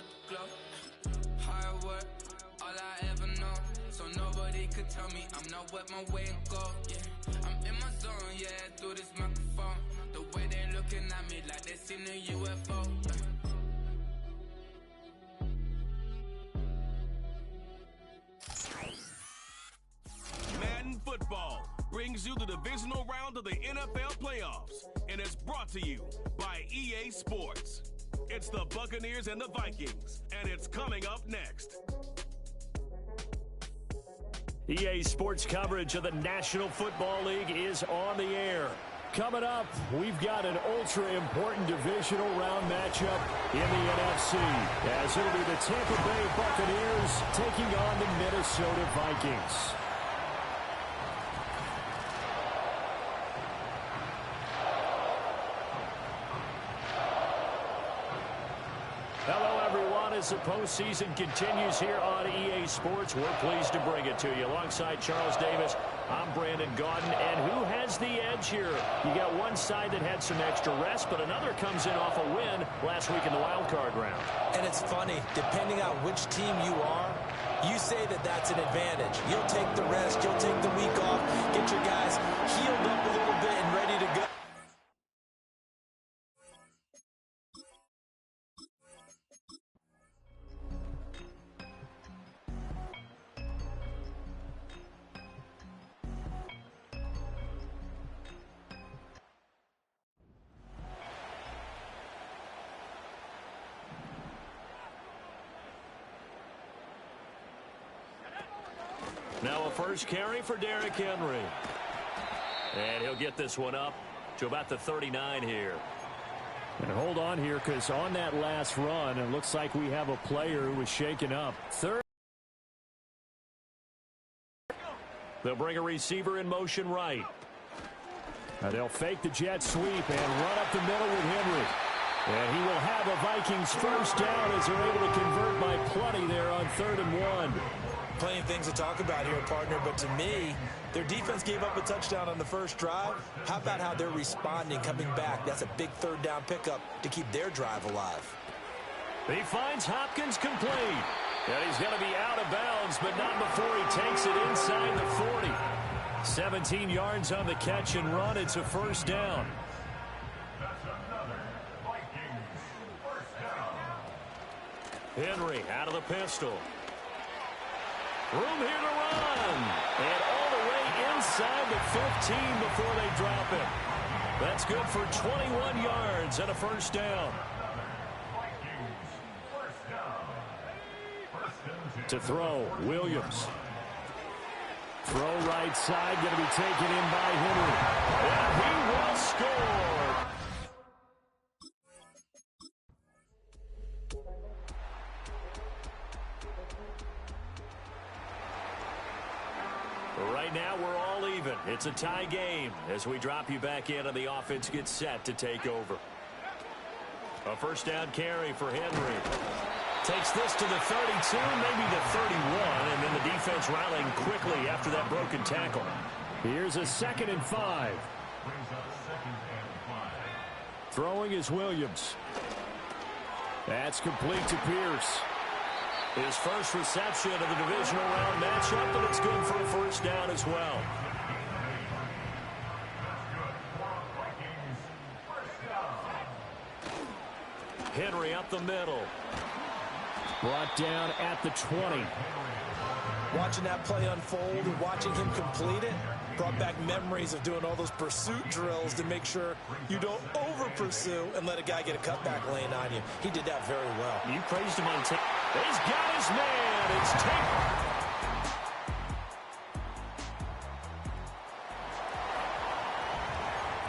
with the glow. Hard work, all I ever know. So nobody could tell me I'm not what my way and go. Yeah, I'm in my zone, yeah, through this microphone. The way they looking at me like they seen a UFO. Madden football brings you the divisional round of the NFL playoffs, and it's brought to you by EA Sports. It's the Buccaneers and the Vikings, and it's coming up next. EA Sports coverage of the National Football League is on the air. Coming up, we've got an ultra-important divisional round matchup in the NFC, as it'll be the Tampa Bay Buccaneers taking on the Minnesota Vikings. Hello, everyone. As the postseason continues here on EA Sports, we're pleased to bring it to you. Alongside Charles Davis, I'm Brandon Gaudin. And who has the edge here? You got one side that had some extra rest, but another comes in off a win last week in the wild card round. And it's funny, depending on which team you are, you say that that's an advantage. You'll take the rest, you'll take the week off, get your guys healed up a little bit and ready to go. Now a first carry for Derrick Henry. And he'll get this one up to about the 39 here. And hold on here, because on that last run, it looks like we have a player who was shaken up. Third. They'll bring a receiver in motion right. Now they'll fake the jet sweep and run up the middle with Henry. And he will have a Vikings first down as they're able to convert by plenty there on 3rd and 1. Plenty of things to talk about here, partner, but to me, their defense gave up a touchdown on the first drive. How about how they're responding, coming back? That's a big 3rd down pickup to keep their drive alive. He finds Hopkins complete. And he's going to be out of bounds, but not before he takes it inside the 40. 17 yards on the catch and run. It's a first down. Henry out of the pistol. Room here to run. And all the way inside the 15 before they drop him. That's good for 21 yards and a first down. To throw, Williams. Throw right side, going to be taken in by Henry. And he will score. Right now, we're all even. It's a tie game as we drop you back in and the offense gets set to take over. A first down carry for Henry. Takes this to the 32, maybe the 31, and then the defense rallying quickly after that broken tackle. Here's a 2nd and 5. Throwing is Williams. That's complete to Pierce. His first reception of the divisional round matchup, and it's good for a first down as well. Henry up the middle. Brought down at the 20. Watching that play unfold and watching him complete it brought back memories of doing all those pursuit drills to make sure you don't over-pursue and let a guy get a cutback lane on you. He did that very well. You praised him on tape. He's got his man. It's tape.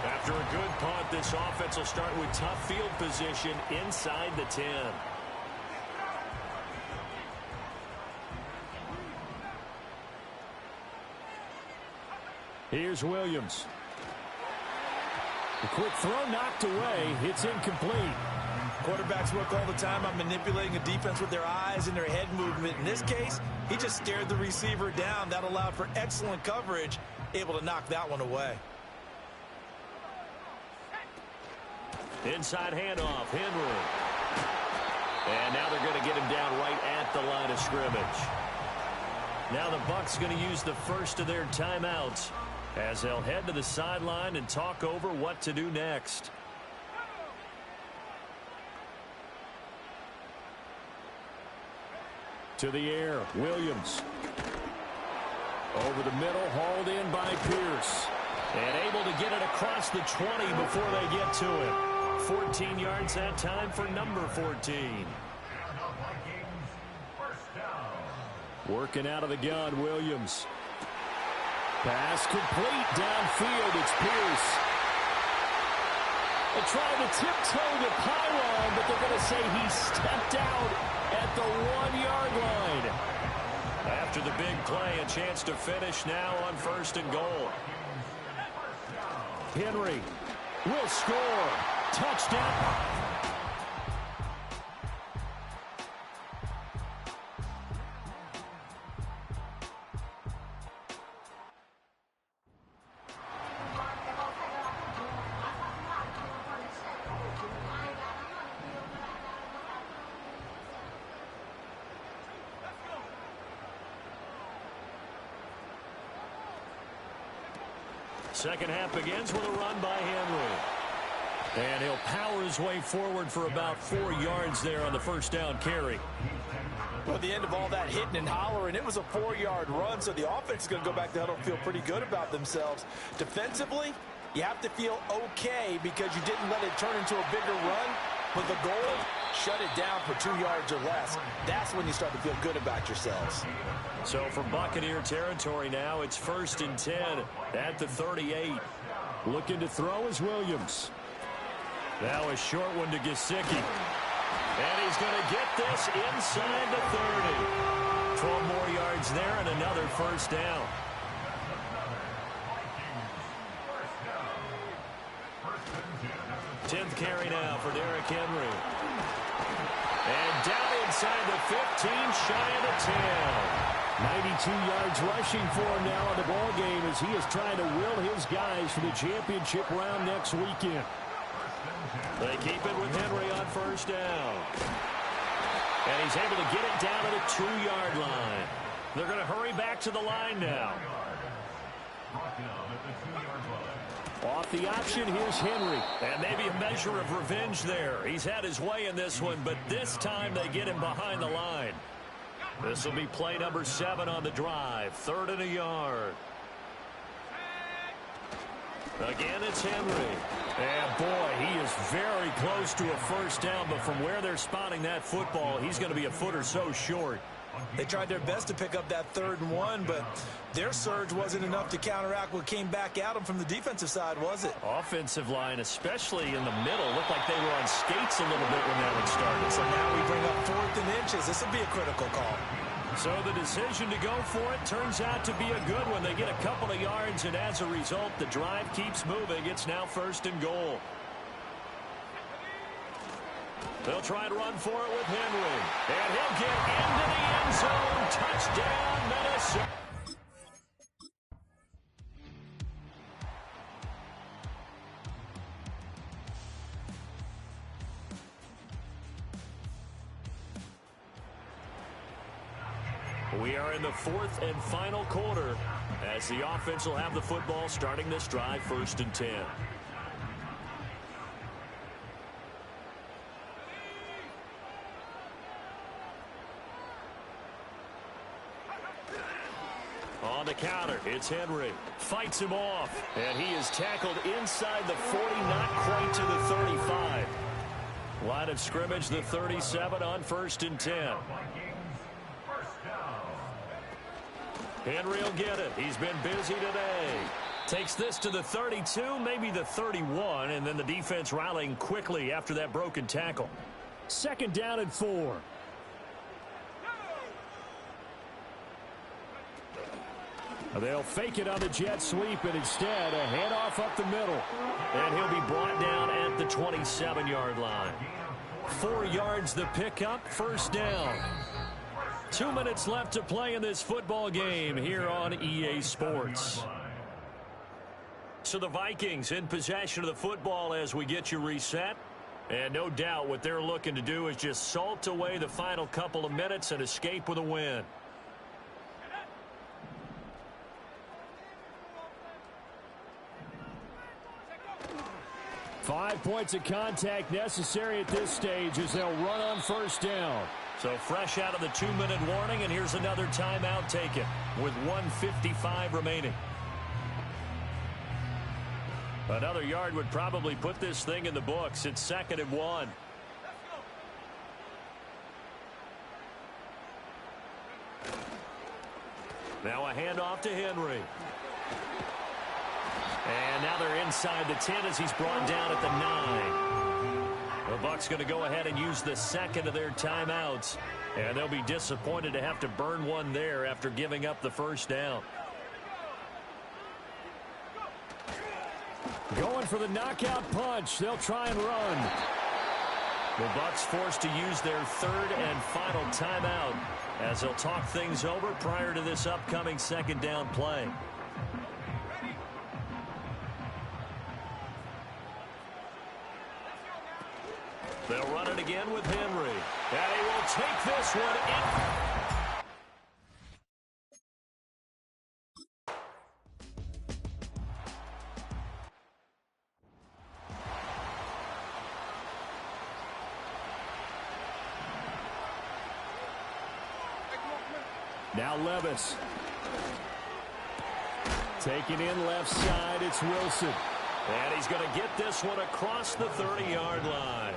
After a good punt, this offense will start with tough field position inside the 10. Here's Williams. The quick throw knocked away. It's incomplete. Quarterbacks work all the time on manipulating a defense with their eyes and their head movement. In this case, he just stared the receiver down. That allowed for excellent coverage, able to knock that one away. Inside handoff, Henry. And now they're going to get him down right at the line of scrimmage. Now the Bucs going to use the first of their timeouts as they'll head to the sideline and talk over what to do next. To the air, Williams. Over the middle, hauled in by Pierce. And able to get it across the 20 before they get to it. 14 yards that time for number 14. Working out of the gun, Williams. Pass complete downfield. It's Pierce. They tried to tiptoe the pylon, but they're going to say he stepped out at the 1-yard line. After the big play, a chance to finish now on 1st and goal. Henry will score. Touchdown. Second half begins with a run by Henry. And he'll power his way forward for about 4 yards there on the first down carry. Well, at the end of all that hitting and hollering, it was a 4-yard run, so the offense is going to go back to huddle and feel pretty good about themselves. Defensively, you have to feel okay because you didn't let it turn into a bigger run. But the goal, shut it down for 2 yards or less. That's when you start to feel good about yourselves. So for Buccaneer territory now, it's 1st and 10 at the 38. Looking to throw is Williams. Now a short one to Gesicki. And he's going to get this inside the 30. 12 more yards there and another first down. Tenth carry now for Derrick Henry. And down inside the 15, shy of the 10. 92 yards rushing for him now in the ball game as he is trying to will his guys for the championship round next weekend. They keep it with Henry on first down. And he's able to get it down to the 2-yard line. They're going to hurry back to the line now. Off the option, here's Henry. And maybe a measure of revenge there. He's had his way in this one, but this time they get him behind the line. This will be play number 7 on the drive. 3rd and a yard. Again, it's Henry. And, boy, he is very close to a first down, but from where they're spotting that football, he's going to be a foot or so short. They tried their best to pick up that 3rd and 1, but their surge wasn't enough to counteract what came back at them from the defensive side, was it? Offensive line, especially in the middle, looked like they were on skates a little bit when that one started. So now we bring up 4th and inches. This will be a critical call. So the decision to go for it turns out to be a good one. They get a couple of yards, and as a result, the drive keeps moving. It's now 1st and goal. They'll try and run for it with Henry. And he'll get into the end zone. Touchdown, Minnesota. We are in the 4th and final quarter as the offense will have the football starting this drive 1st and 10. On the counter, it's Henry. Fights him off, and he is tackled inside the 40, not quite to the 35. Line of scrimmage, the 37 on 1st and 10. Henry will get it. He's been busy today. Takes this to the 32, maybe the 31, and then the defense rallying quickly after that broken tackle. 2nd down and 4. They'll fake it on the jet sweep, and instead a handoff up the middle. And he'll be brought down at the 27-yard line. 4 yards the pickup, 1st down. 2 minutes left to play in this football game here on EA Sports. So the Vikings in possession of the football as we get you reset. And no doubt what they're looking to do is just salt away the final couple of minutes and escape with a win. Five points of contact necessary at this stage as they'll run on first down. So fresh out of the 2-minute warning, and here's another timeout taken with 1:55 remaining. Another yard would probably put this thing in the books. It's 2nd and 1. Now a handoff to Henry. And now they're inside the 10 as he's brought down at the 9. The Bucs going to go ahead and use the second of their timeouts. And they'll be disappointed to have to burn one there after giving up the first down. Going for the knockout punch. They'll try and run. The Bucs forced to use their third and final timeout as they'll talk things over prior to this upcoming second down play. They'll run it again with Henry. And he will take this one in. Now Levis. Taking in left side, it's Wilson. And he's going to get this one across the 30-yard line.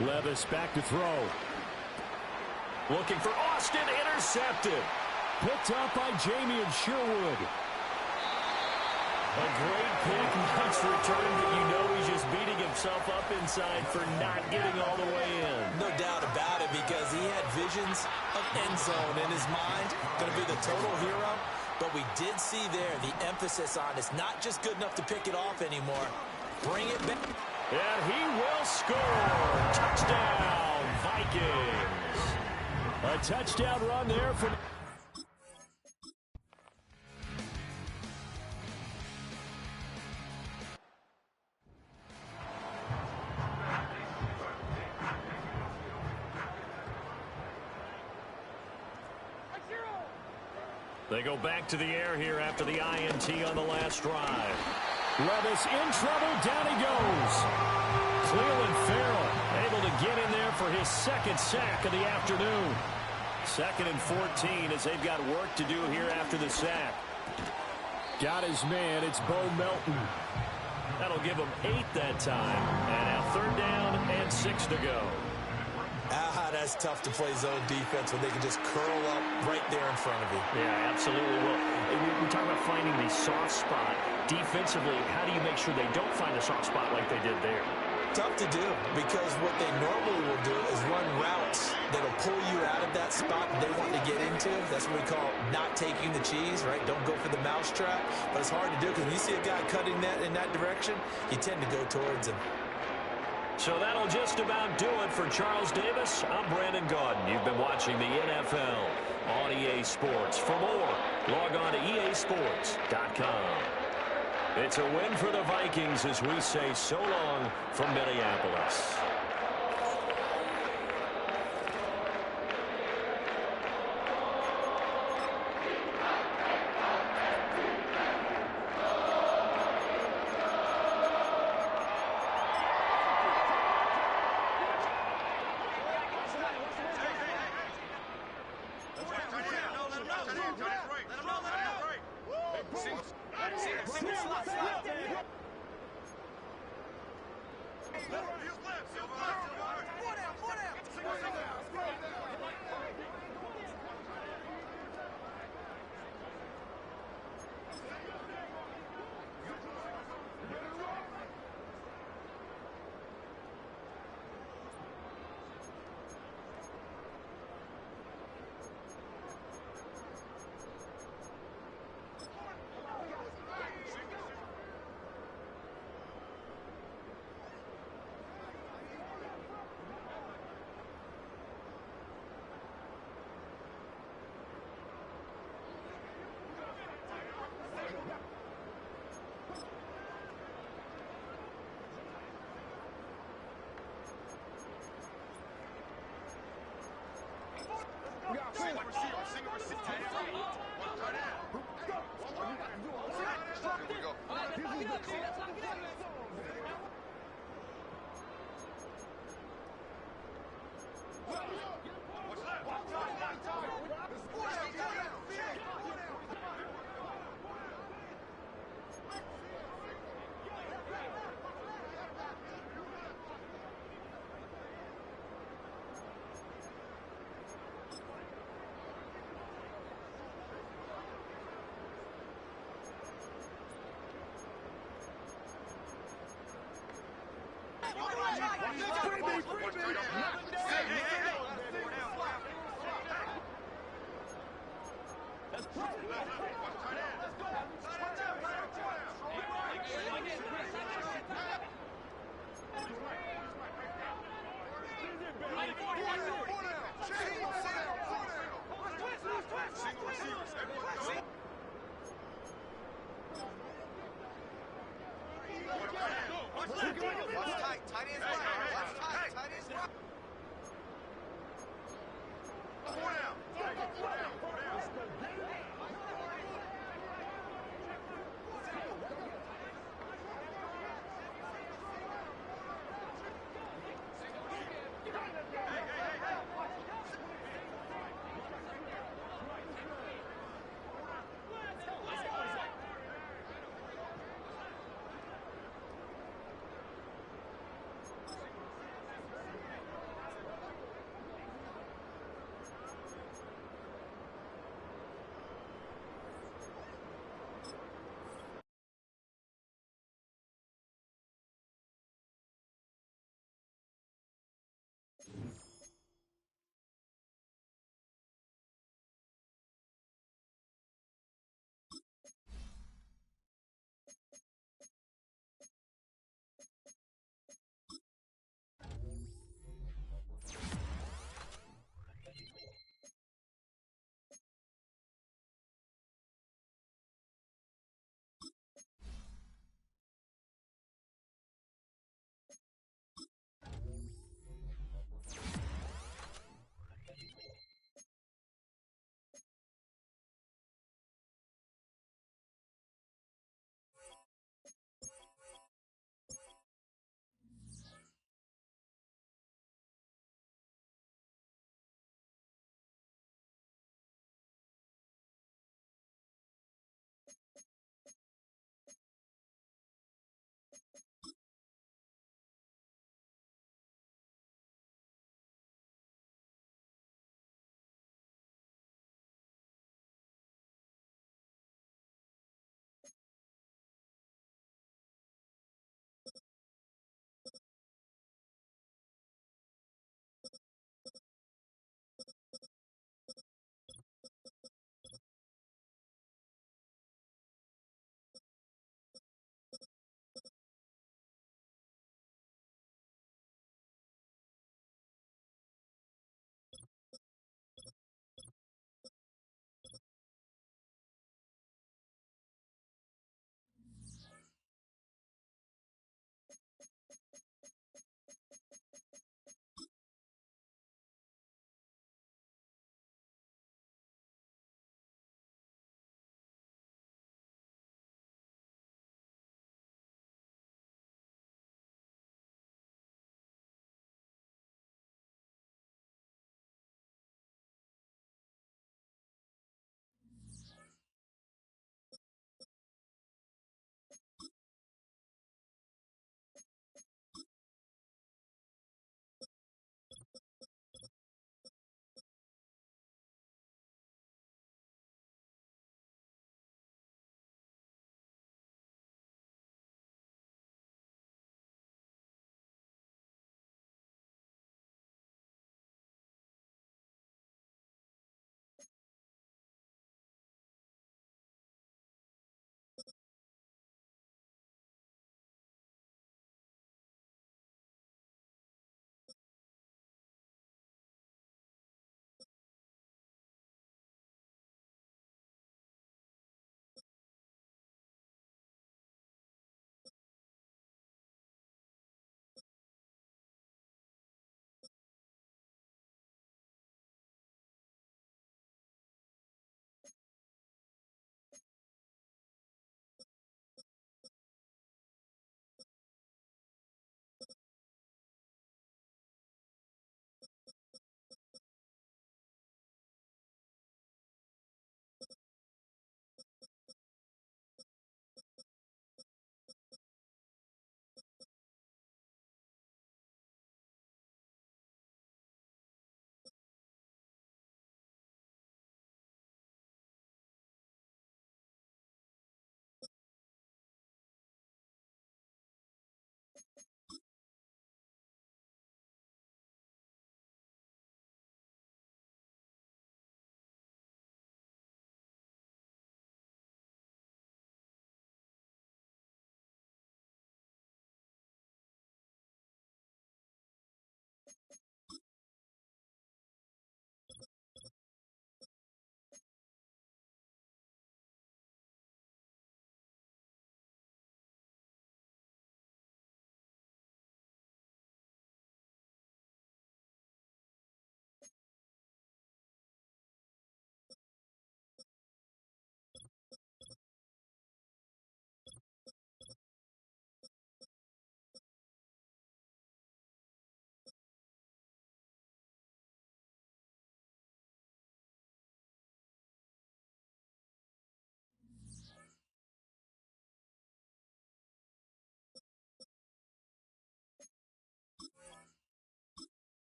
Levis back to throw. Looking for Austin, intercepted. Picked up by Jamie and Sherwood. A great pick, nice return, but you know he's just beating himself up inside for not getting all the way in. No doubt about it, because he had visions of end zone in his mind. Going to be the total hero. But we did see there the emphasis on it's not just good enough to pick it off anymore. Bring it back. And he will score. Touchdown, Vikings. A touchdown run there from... They go back to the air here after the INT on the last drive. Levis in trouble. Down he goes. Cleveland Farrell able to get in there for his second sack of the afternoon. 2nd and 14 as they've got work to do here after the sack. Got his man. It's Bo Melton. That'll give them 8 that time. And now 3rd down and 6 to go. That's tough to play zone defense when they can just curl up right there in front of you. Yeah, absolutely. Well, we talk about finding the soft spot. Defensively, how do you make sure they don't find a soft spot like they did there? Tough to do, because what they normally will do is run routes that'll pull you out of that spot that they want to get into. That's what we call not taking the cheese, right? Don't go for the mousetrap. But it's hard to do, because when you see a guy cutting that in that direction, you tend to go towards him. So that'll just about do it for Charles Davis. I'm Brandon Gaudin. You've been watching the NFL on EA Sports. For more, log on to easports.com. It's a win for the Vikings as we say so long from Minneapolis.